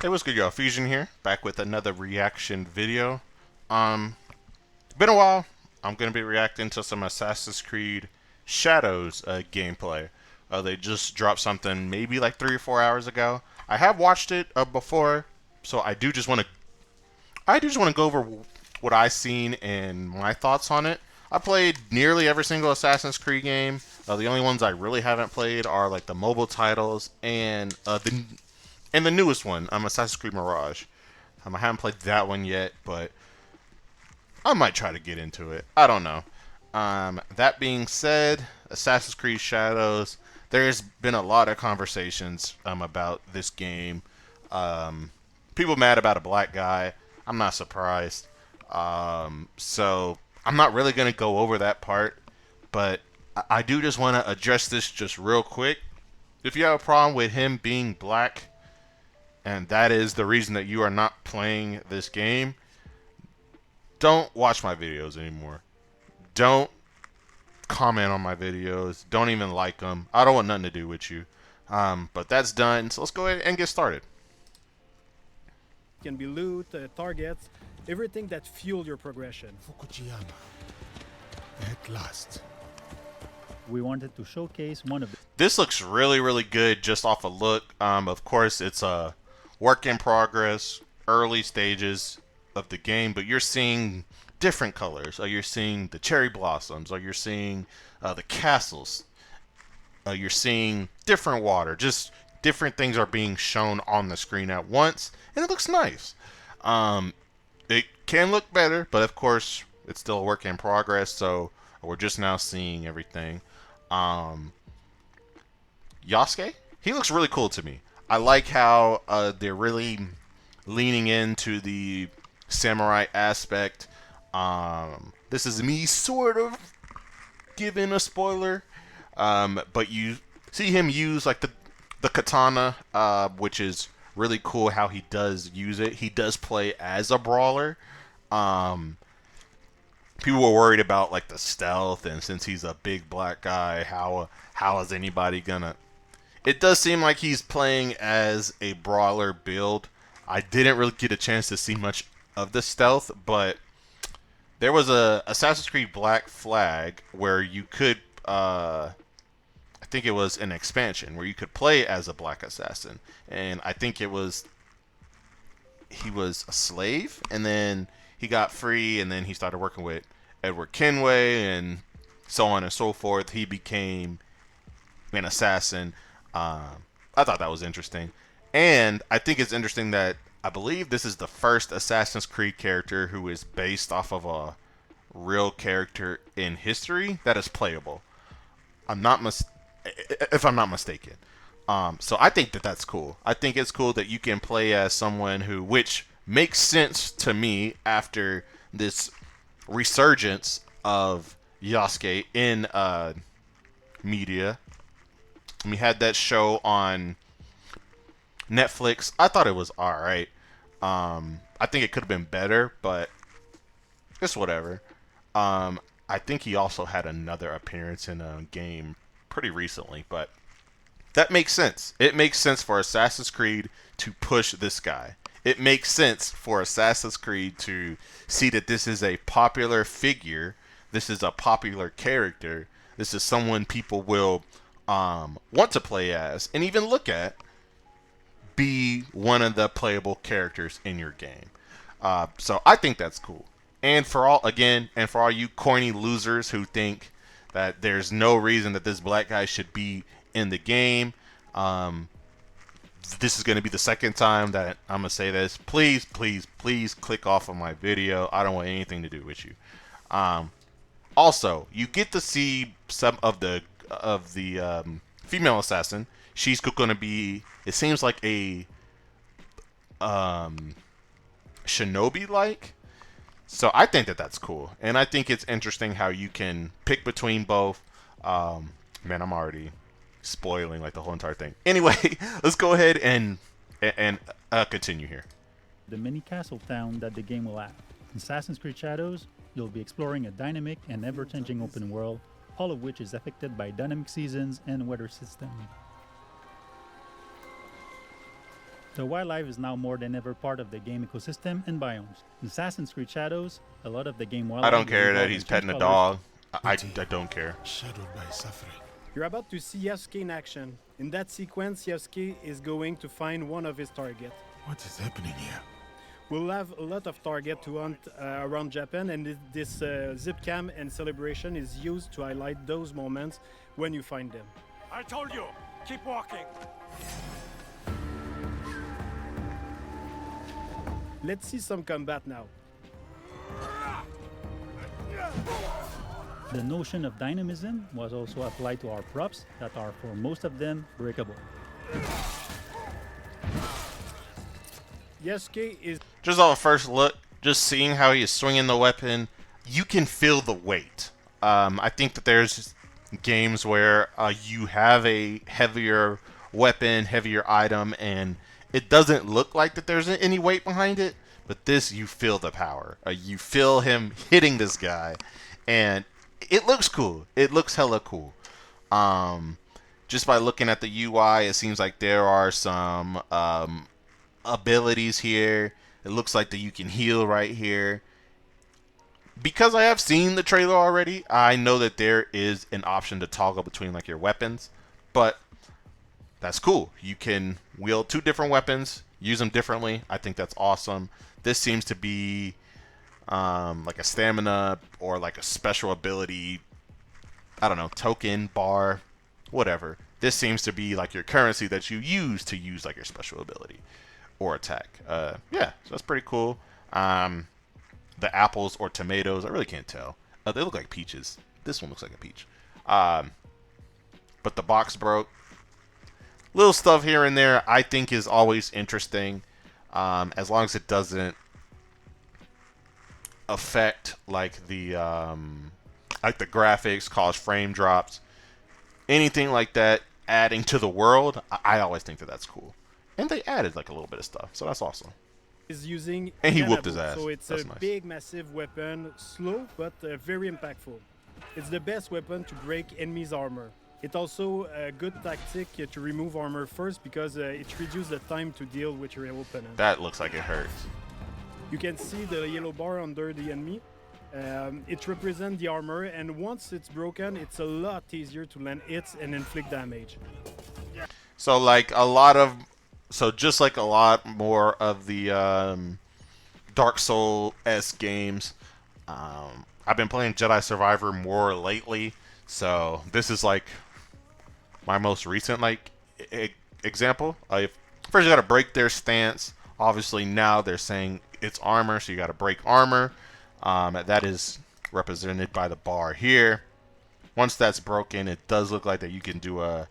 Hey, what's good, y'all? Fuzion here, back with another reaction video. Um, been a while. I'm gonna be reacting to some Assassin's Creed Shadows gameplay. They just dropped something maybe like 3 or 4 hours ago. I have watched it before, so I do just want to go over what I've seen and my thoughts on it. I played nearly every single Assassin's Creed game. The only ones I really haven't played are like the mobile titles and the newest one, Assassin's Creed Mirage. I haven't played that one yet, but I might try to get into it. I don't know. That being said, Assassin's Creed Shadows. There's been a lot of conversations about this game. Um, People mad about a black guy. I'm not surprised. So I'm not really gonna go over that part, but I do just want to address this just real quick. If you have a problem with him being black, and that is the reason that you are not playing this game, don't watch my videos anymore. Don't comment on my videos. Don't even like them. I don't want nothing to do with you. But that's done. So let's go ahead and get started. Can be loot, targets, everything that fuel your progression. Fukujiyama. At last. We wanted to showcase one of the This looks really, really good just off a look. Of course, it's a work in progress, early stages of the game, but you're seeing different colors. You're seeing the cherry blossoms, or you're seeing the castles. You're seeing different water. Just different things are being shown on the screen at once, and it looks nice. It can look better, but of course, it's still a work in progress, so we're just now seeing everything. Yasuke, he looks really cool to me. I like how they're really leaning into the samurai aspect. This is me sort of giving a spoiler, but you see him use like the katana, which is really cool how he does use it. He does play as a brawler. People were worried about like the stealth, and since he's a big black guy, how is anybody gonna? It does seem like he's playing as a brawler build. I didn't really get a chance to see much of the stealth, but there was a Assassin's Creed Black Flag where you could, I think it was an expansion where you could play as a black assassin, and I think he was a slave, and then he got free, and then he started working with Edward Kenway, and so on and so forth. He became an assassin. I thought that was interesting, and I think it's interesting that I believe this is the first Assassin's Creed character who is based off of a real character in history that is playable. I'm not if I'm not mistaken. So I think that that's cool. I think it's cool that you can play as someone who, which makes sense to me after this resurgence of Yasuke in media. We had that show on Netflix. I thought it was alright. I think it could have been better, but it's whatever. I think he also had another appearance in a game pretty recently, but that makes sense. It makes sense for Assassin's Creed to push this guy. It makes sense for Assassin's Creed to see that this is a popular figure. This is a popular character. This is someone people will want to play as and even look at be one of the playable characters in your game. So I think that's cool. And for all you corny losers who think that there's no reason that this black guy should be in the game, this is going to be the second time that I'm going to say this. Please, please, please click off of my video. I don't want anything to do with you. Also, you get to see some of the female assassin. She's going to be, it seems like a shinobi-like. So I think that that's cool, and I think it's interesting how you can pick between both. Man, I'm already spoiling like the whole entire thing. Anyway, let's go ahead and continue here. the mini castle town that the game will have. In Assassin's Creed Shadows, you'll be exploring a dynamic and ever-changing open world, all of which is affected by dynamic seasons and weather system. The wildlife is now more than ever part of the game ecosystem and biomes. In Assassin's Creed Shadows, a lot of the game I wildlife don't will care that evolve he's and change petting a colors. dog. I don't care. Shadowed by suffering. You're about to see Yasuke in action. In that sequence, Yasuke is going to find one of his targets. What is happening here? We'll have a lot of target to hunt around Japan, and this zip cam and celebration is used to highlight those moments when you find them. I told you, keep walking. Let's see some combat now. The notion of dynamism was also applied to our props that are, for most of them, breakable. Yasuke is Just on a first look, just seeing how he is swinging the weapon, you can feel the weight. I think that there's games where you have a heavier weapon, heavier item, and it doesn't look like that there's any weight behind it. But this, you feel the power. You feel him hitting this guy, and it looks cool. It looks hella cool. Just by looking at the UI, it seems like there are some abilities here. It looks like that you can heal right here. Because I have seen the trailer already, I know that there is an option to toggle between like your weapons, but that's cool. You can wield two different weapons, use them differently. I think that's awesome. This seems to be like a stamina or like a special ability, I don't know, token, bar, whatever. This seems to be like your currency that you use to use like your special ability or attack. Yeah, so that's pretty cool. The apples or tomatoes, I really can't tell. They look like peaches. This one looks like a peach. But the box broke. Little stuff here and there I think is always interesting, as long as it doesn't affect like the graphics, cause frame drops, anything like that. Adding to the world, I always think that that's cool. And they added like a little bit of stuff, so that's awesome. is using And he Kanabo, whooped his ass. so it's That's a nice. big, massive weapon, slow but very impactful. It's the best weapon to break enemies' armor. It's also a good tactic to remove armor first because it reduces the time to deal with your opponent. That looks like it hurts. You can see the yellow bar under the enemy. It represents the armor, and once it's broken, it's a lot easier to land hits and inflict damage. So like a lot of, so just like a lot more of the Dark Soul-esque games, I've been playing Jedi Survivor more lately. So this is like my most recent like example. First you got to break their stance. Obviously now they're saying it's armor, so you got to break armor. That is represented by the bar here. Once that's broken, it does look like that you can do a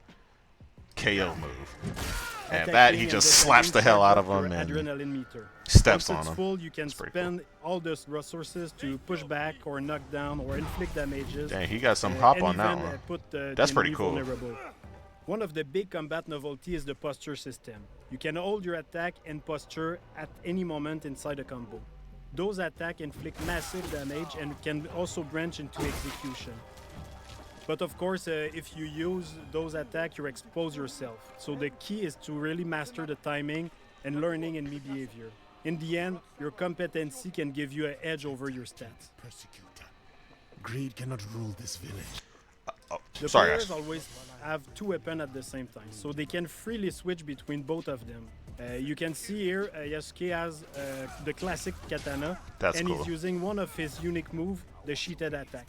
KO move. And that he just slaps the hell out of him and adrenaline meter. steps Once on it's him. full, you can That's pretty spend all the resources to push back or knock down or inflict damages. Dang, he got some hop and on that even, one. Put That's the pretty enemy cool. vulnerable. One of the big combat novelty is the posture system. You can hold your attack and posture at any moment inside a combo. Those attacks inflict massive damage and can also branch into execution. But of course, if you use those attacks, you expose yourself. So the key is to really master the timing and learning enemy behavior. In the end, your competency can give you an edge over your stats. Persecutor. Greed cannot rule this village. The Sorry, players guys. always have two weapons at the same time, so they can freely switch between both of them. You can see here Yasuke has the classic katana, That's and cool. he's using one of his unique moves, the sheeted attack.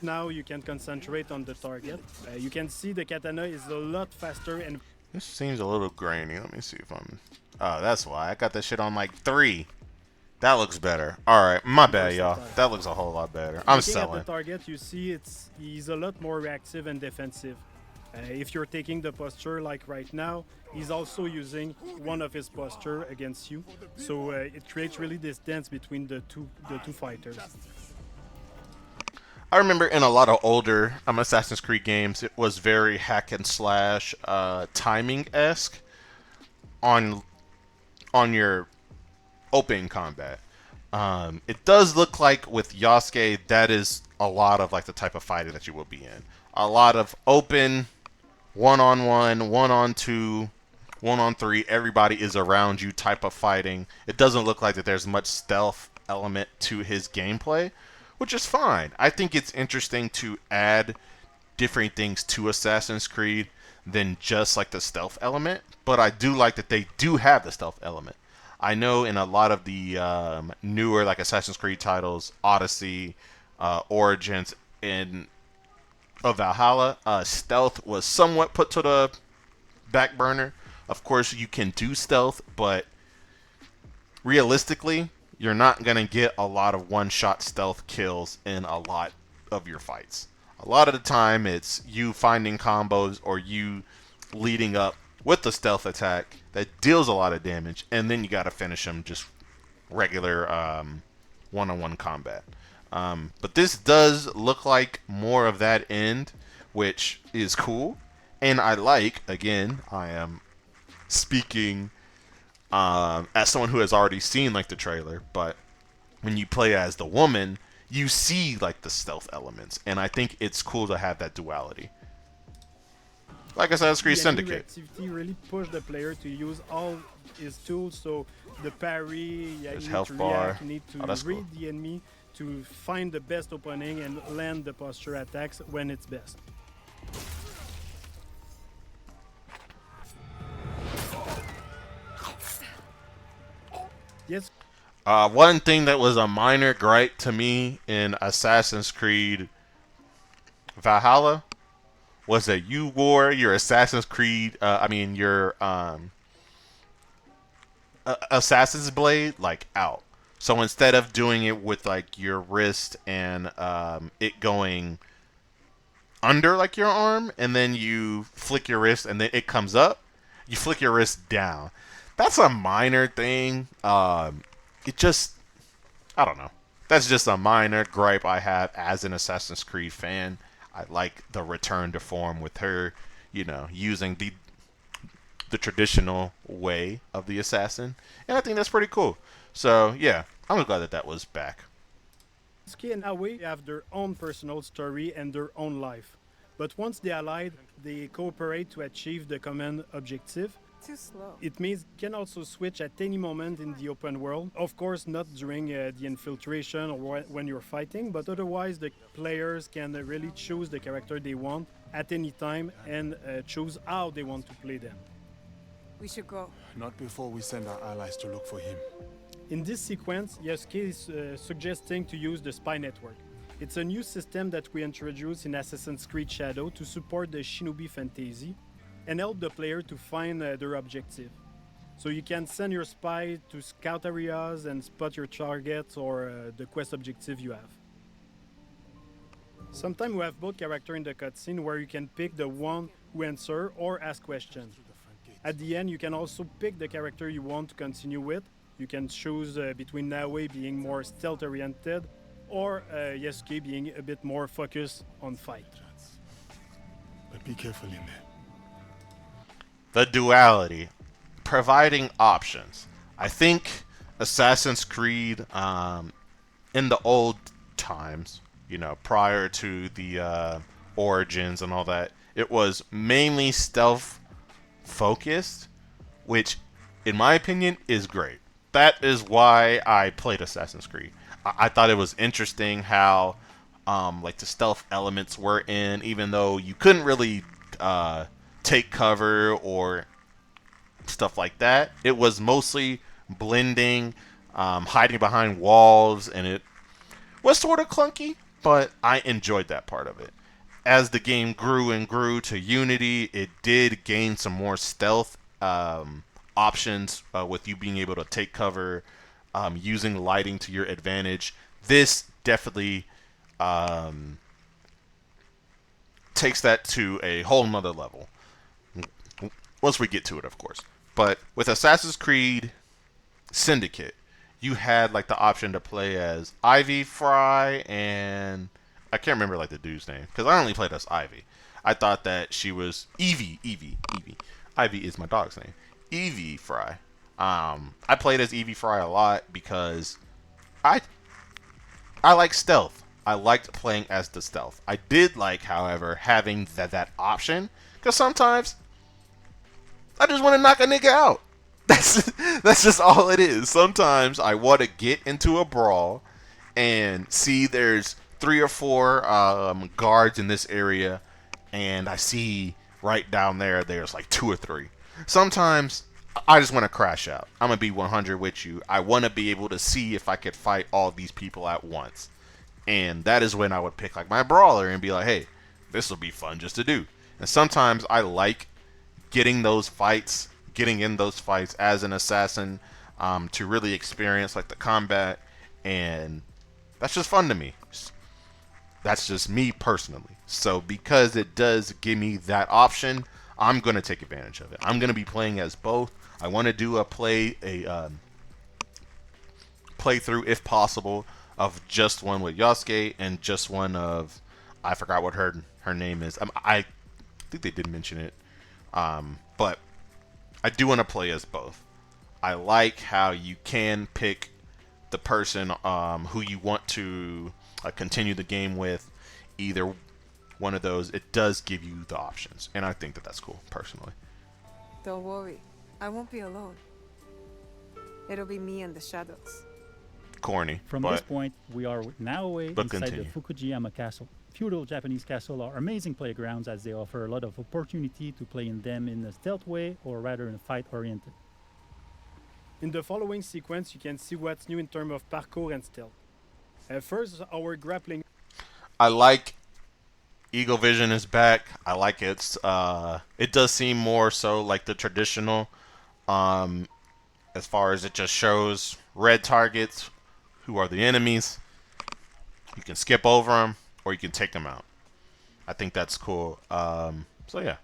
Now you can concentrate on the target. You can see the katana is a lot faster and This seems a little grainy. Let me see if I'm... Oh, that's why. I got that shit on like 3. That looks better. Alright, my bad, y'all. That looks a whole lot better. I'm looking at selling. the target, you see he's a lot more reactive and defensive. If you're taking the posture like right now, he's also using one of his posture against you. So it creates really this dance between the two fighters. I remember in a lot of older Assassin's Creed games, it was very hack and slash, timing-esque on your open combat. It does look like with Yasuke, that is a lot of like the type of fighter that you will be in. A lot of open, one-on-one, one-on-two, 1-on-3, everybody is around you type of fighting. It doesn't look like that there's much stealth element to his gameplay, which is fine. I think it's interesting to add different things to Assassin's Creed than just like the stealth element, but I do like that they do have the stealth element. I know in a lot of the newer like Assassin's Creed titles, Odyssey, Origins, and Valhalla, stealth was somewhat put to the back burner. Of course, you can do stealth, but realistically, you're not going to get a lot of one-shot stealth kills in a lot of your fights. A lot of the time, it's you finding combos or you leading up with the stealth attack that deals a lot of damage, and then you got to finish them just regular one-on-one combat. But this does look like more of that end, which is cool. And I like, again, I am speaking as someone who has already seen like the trailer, but when you play as the woman, you see like the stealth elements, and I think it's cool to have that duality. Like Assassin's Creed The Syndicate. activity really pushed the player to use all his tools. So the parry, you need health to bar. react, you need to Oh, that's read cool. the enemy to find the best opening and land the posture attacks when it's best. Yes, One thing that was a minor gripe to me in Assassin's Creed Valhalla was that you wore your Assassin's Creed, your Assassin's Blade like out. So instead of doing it with like your wrist and it going under like your arm, and then you flick your wrist and then it comes up, you flick your wrist down. That's a minor thing. It just, I don't know. That's just a minor gripe I have as an Assassin's Creed fan. I like the return to form with her, using the traditional way of the assassin, and I think that's pretty cool. So yeah, I'm glad that that was back. Ski and Aoi have their own personal story and their own life. But once they allied, they cooperate to achieve the common objective. Too slow. It means you can also switch at any moment in the open world. Of course, not during the infiltration or when you're fighting, but otherwise the players can really choose the character they want at any time and choose how they want to play them. We should go. Not before we send our allies to look for him. In this sequence, Yosuke is suggesting to use the spy network. It's a new system that we introduced in Assassin's Creed Shadow to support the Shinobi fantasy and help the player to find their objective. So you can send your spy to scout areas and spot your targets or the quest objective you have. Sometimes we have both characters in the cutscene where you can pick the one who answer or ask questions. At the end, you can also pick the character you want to continue with. You can choose between Naoe being more stealth-oriented or Yosuke being a bit more focused on fight. But be careful in there. The duality, providing options. I think Assassin's Creed, in the old times, prior to the Origins and all that, it was mainly stealth focused, which, in my opinion, is great. That is why I played Assassin's Creed. I thought it was interesting how, like the stealth elements were in, even though you couldn't really take cover or stuff like that. It was mostly blending, hiding behind walls, and it was sort of clunky, but I enjoyed that part of it. As the game grew and grew to Unity, it did gain some more stealth options with you being able to take cover, using lighting to your advantage. This definitely takes that to a whole nother level. Once we get to it, of course. But with Assassin's Creed Syndicate, you had like the option to play as Ivy, Fry, and I can't remember like the dude's name because I only played as Ivy. I thought that she was Evie. Ivy is my dog's name. Evie Fry. I played as Evie Fry a lot because I like stealth. I liked playing as the stealth. I did like, however, having that option because sometimes I just want to knock a nigga out. That's just all it is. Sometimes I want to get into a brawl and see there's 3 or 4 guards in this area, and I see right down there's like 2 or 3. Sometimes I just want to crash out. I'm gonna be 100 with you. I want to be able to see if I could fight all these people at once, and that is when I would pick like my brawler and be like, hey, this will be fun just to do. And sometimes I like getting in those fights as an assassin, to really experience like the combat, and that's just fun to me. That's just me personally. So because it does give me that option, I'm gonna take advantage of it. I'm gonna be playing as both. I want to do a playthrough if possible of just one with Yasuke and just one of, I forgot what her name is. I think they did mention it, but I do want to play as both. I like how you can pick the person who you want to continue the game with. Either one of those, it does give you the options, and I think that that's cool personally. Don't worry. I won't be alone. It'll be me and the shadows. Corny, From but this point, we are now away but inside continue. the Fukujiyama Castle. Feudal Japanese castles are amazing playgrounds as they offer a lot of opportunity to play in them in a stealth way or rather in a fight-oriented. In the following sequence, you can see what's new in terms of parkour and stealth. First, our grappling. I like Eagle Vision is back. I like it. It does seem more so like the traditional, as far as it just shows red targets who are the enemies. You can skip over them or you can take them out. I think that's cool. So yeah.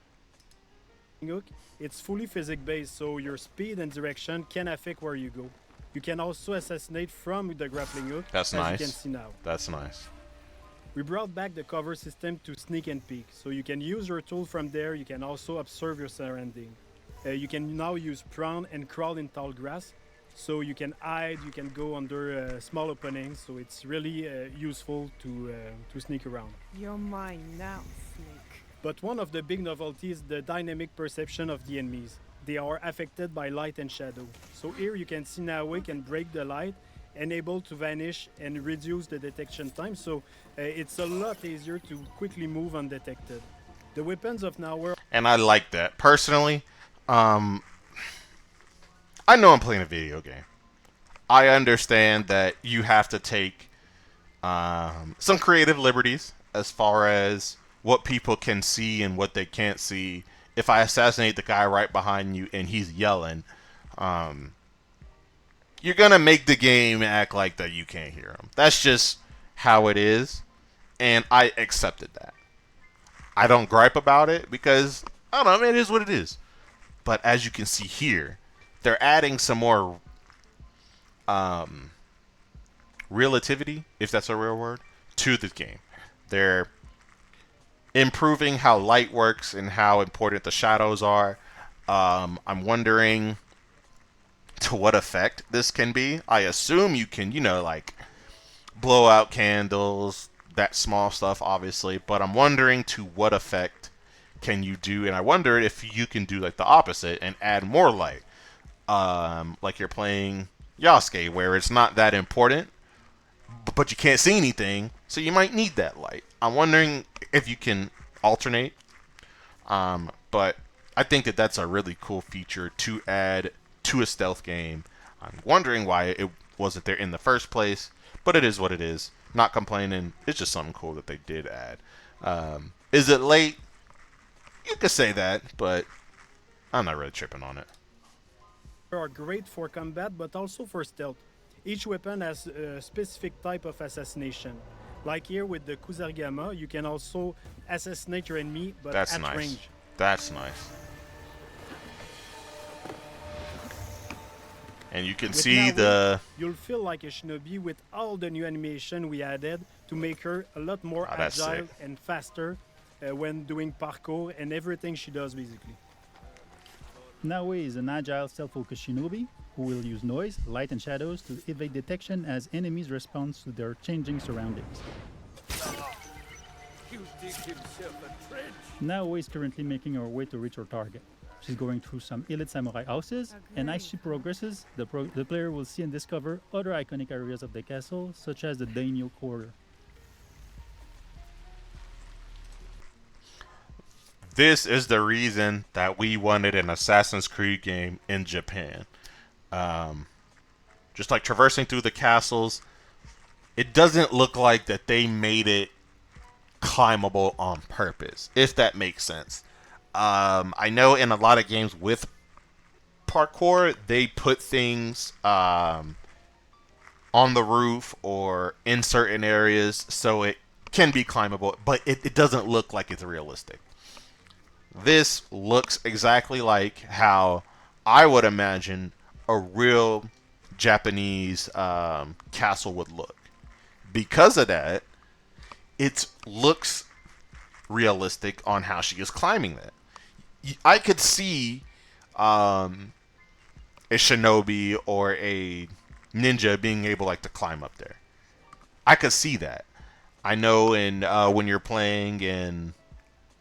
hook, it's fully physics-based, so your speed and direction can affect where you go. You can also assassinate from the grappling hook, That's as nice. you can see now. That's nice. We brought back the cover system to sneak and peek, so you can use your tool from there. You can also observe your surrounding. You can now use prawn and crawl in tall grass, so you can hide, you can go under small openings, so it's really useful to sneak around. You're mine now, Snake. But one of the big novelties is the dynamic perception of the enemies. They are affected by light and shadow. So here you can see Naoe can break the light and able to vanish and reduce the detection time. So it's a lot easier to quickly move undetected. The weapons of Naoe. And I like that. Personally, I know I'm playing a video game. I understand that you have to take some creative liberties as far as what people can see and what they can't see. If I assassinate the guy right behind you and he's yelling, you're going to make the game act like that you can't hear him. That's just how it is, and I accepted that. I don't gripe about it because, I don't know, I mean, it is what it is. But as you can see here, they're adding some more relativity, if that's a real word, to the game. They're improving how light works and how important the shadows are. I'm wondering to what effect this can be. I assume you can, like blow out candles, that small stuff, obviously. But I'm wondering to what effect can you do, and I wonder if you can do like the opposite and add more light. Like you're playing Yasuke, where it's not that important, but you can't see anything, so you might need that light. I'm wondering if you can alternate. But I think that that's a really cool feature to add to a stealth game. I'm wondering why it wasn't there in the first place, but it is what it is. Not complaining. It's just something cool that they did add. Is it late? You could say that, but I'm not really tripping on it. Are great for combat, but also for stealth. Each weapon has a specific type of assassination. Like here with the Kusarigama, you can also assassinate your enemy, but That's at nice. range. That's nice. And you can With see Naoe, you'll feel like a shinobi with all the new animation we added to make her a lot more that's agile sick. and faster when doing parkour and everything she does basically. Naoe is an agile, self-focused shinobi who will use noise, light, and shadows to evade detection as enemies respond to their changing surroundings. You dig himself a trench. Naoe is currently making her way to reach her target. She's going through some elite samurai houses, and as she progresses, the player will see and discover other iconic areas of the castle, such as the daimyo quarter. This is the reason that we wanted an Assassin's Creed game in Japan. Just like traversing through the castles, it doesn't look like that they made it climbable on purpose, if that makes sense. I know in a lot of games with parkour, they put things on the roof or in certain areas so it can be climbable, but it doesn't look like it's realistic. This looks exactly like how I would imagine a real Japanese castle would look. Because of that, it looks realistic on how she is climbing that. I could see a shinobi or a ninja being able like to climb up there. I could see that. I know in when you're playing in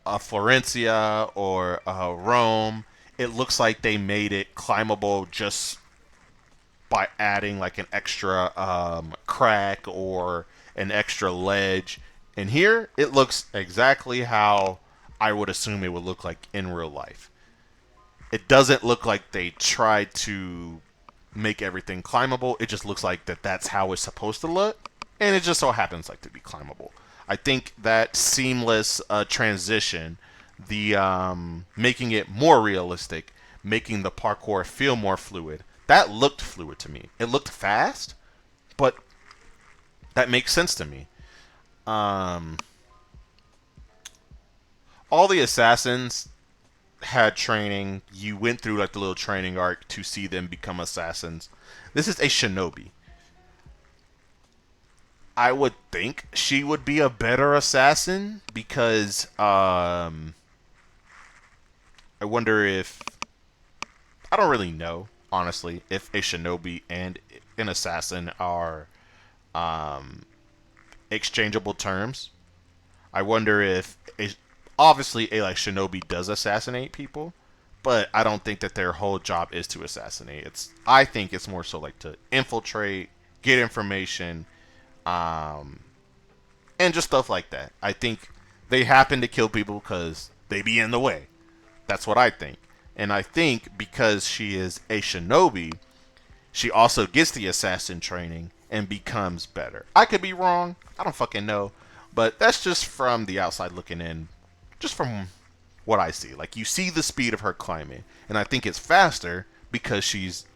Florencia or Rome, it looks like they made it climbable just by adding like an extra crack or an extra ledge. And here, it looks exactly how I would assume it would look like in real life. It doesn't look like they tried to make everything climbable. It just looks like that's how it's supposed to look, and it just so happens like to be climbable. I think that seamless transition, the making it more realistic, making the parkour feel more fluid, that looked fluid to me. It looked fast, but that makes sense to me. All the assassins had training. You went through like the little training arc to see them become assassins. This is a shinobi. I would think she would be a better assassin because I wonder if, I don't really know honestly if a shinobi and an assassin are exchangeable terms. I wonder if obviously a like shinobi does assassinate people, but I don't think that their whole job is to assassinate. I think it's more so like to infiltrate, get information, and just stuff like that. I think they happen to kill people because they be in the way. That's what I think. And I think because she is a shinobi, she also gets the assassin training and becomes better. I could be wrong. I don't fucking know. But that's just from the outside looking in. Just from what I see. Like, you see the speed of her climbing. And I think it's faster because she's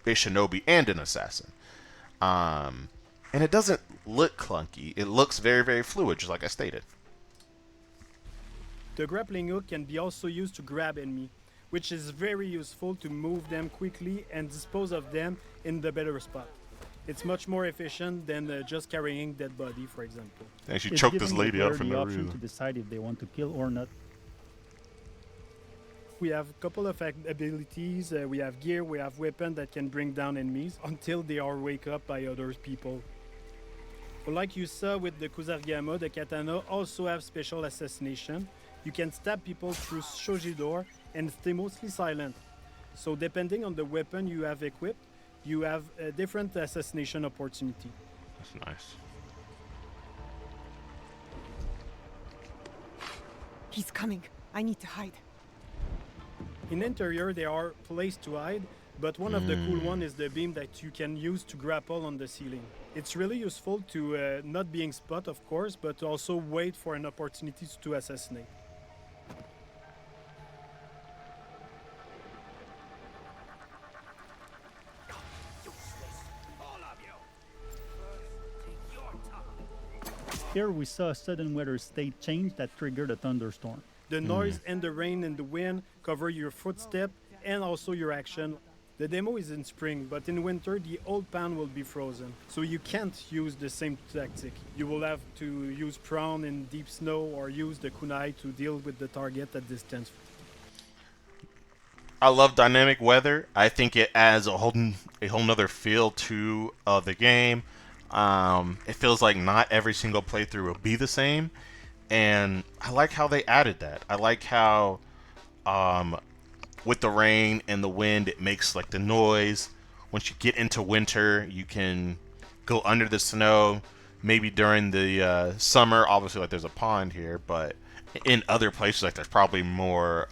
a shinobi and an assassin. And it doesn't look clunky. It looks very, very fluid, just like I stated. The grappling hook can be also used to grab enemy, which is very useful to move them quickly and dispose of them in the better spot. It's much more efficient than just carrying dead body, for example. And she It's choked this giving the lady up player for the no option reason. to decide if they want to kill or not. We have a couple of abilities, we have gear, we have weapon that can bring down enemies until they are wake up by other people. But like you saw with the Kusarigama, the katana also have special assassination. You can stab people through shoji door and stay mostly silent. So depending on the weapon you have equipped, you have a different assassination opportunity. That's nice. He's coming. I need to hide. In interior, there are places to hide, but one of the cool one is the beam that you can use to grapple on the ceiling. It's really useful to not being spot, of course, but also wait for an opportunity to assassinate. Here we saw a sudden weather state change that triggered a thunderstorm. The noise and the rain and the wind cover your footstep and also your action. The demo is in spring, but in winter the old pan will be frozen, so you can't use the same tactic. You will have to use prawn in deep snow or use the kunai to deal with the target at distance. I love dynamic weather. I think it adds a whole nother feel to the game. It feels like not every single playthrough will be the same, and I like how they added that. I like how with the rain and the wind, it makes like the noise. Once you get into winter, you can go under the snow. Maybe during the summer, obviously, like there's a pond here, but in other places, like there's probably more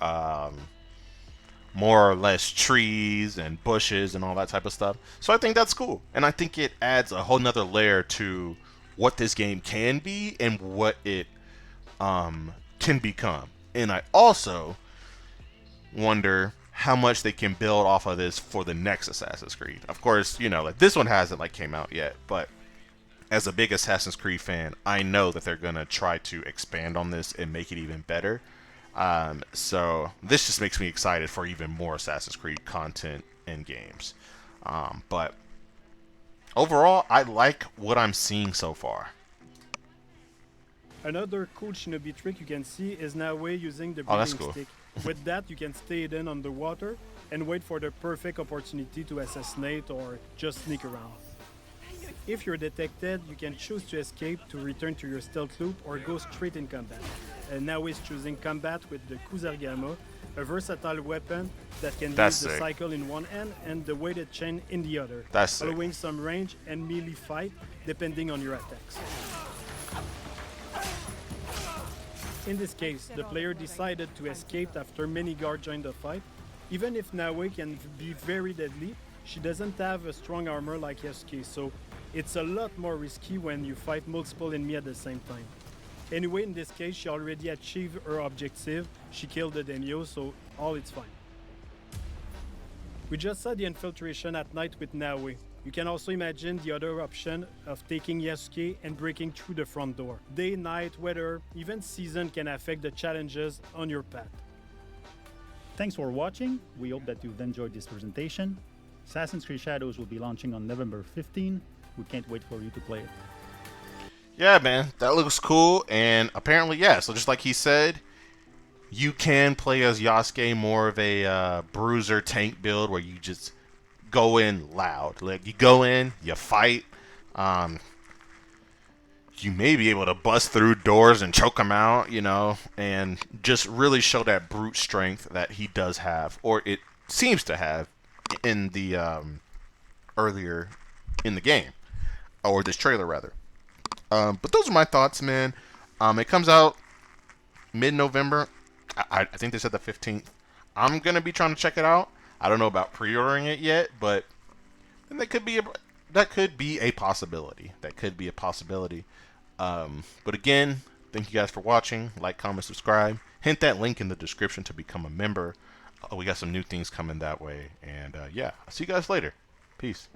or less trees and bushes and all that type of stuff. So I think that's cool, and I think it adds a whole nother layer to what this game can be and what it can become. And I also wonder how much they can build off of this for the next Assassin's Creed. Of course, you know, like this one hasn't like came out yet, but as a big Assassin's Creed fan, I know that they're gonna try to expand on this and make it even better. So this just makes me excited for even more Assassin's Creed content and games. But overall, I like what I'm seeing so far. Another cool shinobi trick you can see is Naoe using the Oh, that's breathing cool. stick. With that, you can stay hidden underwater and wait for the perfect opportunity to assassinate or just sneak around. If you're detected, you can choose to escape to return to your stealth loop or go straight in combat. Naoe is choosing combat with the Kusarigama, a versatile weapon that can That's use the sick. cycle in one hand and the weighted chain in the other, That's sick. allowing some range and melee fight depending on your attacks. In this case, the player decided to escape after many guards joined the fight. Even if Naoe can be very deadly, she doesn't have a strong armor like Yasuke, so it's a lot more risky when you fight multiple enemies at the same time. Anyway, in this case, she already achieved her objective. She killed the daimyo, so all is fine. We just saw the infiltration at night with Naoe. You can also imagine the other option of taking Yasuke and breaking through the front door. Day, night, weather, even season can affect the challenges on your path. Thanks for watching. We hope that you've enjoyed this presentation. Assassin's Creed Shadows will be launching on November 15. We can't wait for you to play it. Yeah, man, that looks cool. And apparently, yeah, so just like he said, you can play as Yasuke, more of a bruiser tank build where you just go in loud. Like, you go in, you fight. You may be able to bust through doors and choke them out, you know, and just really show that brute strength that he does have, or it seems to have, in the earlier in the game, or this trailer rather. But those are my thoughts, man. It comes out mid-November. I think they said the 15th. I'm gonna be trying to check it out. I don't know about pre-ordering it yet, but that could be a possibility. That could be a possibility. But again, thank you guys for watching. Like, comment, subscribe. Hit that link in the description to become a member. We got some new things coming that way. And yeah, I'll see you guys later. Peace.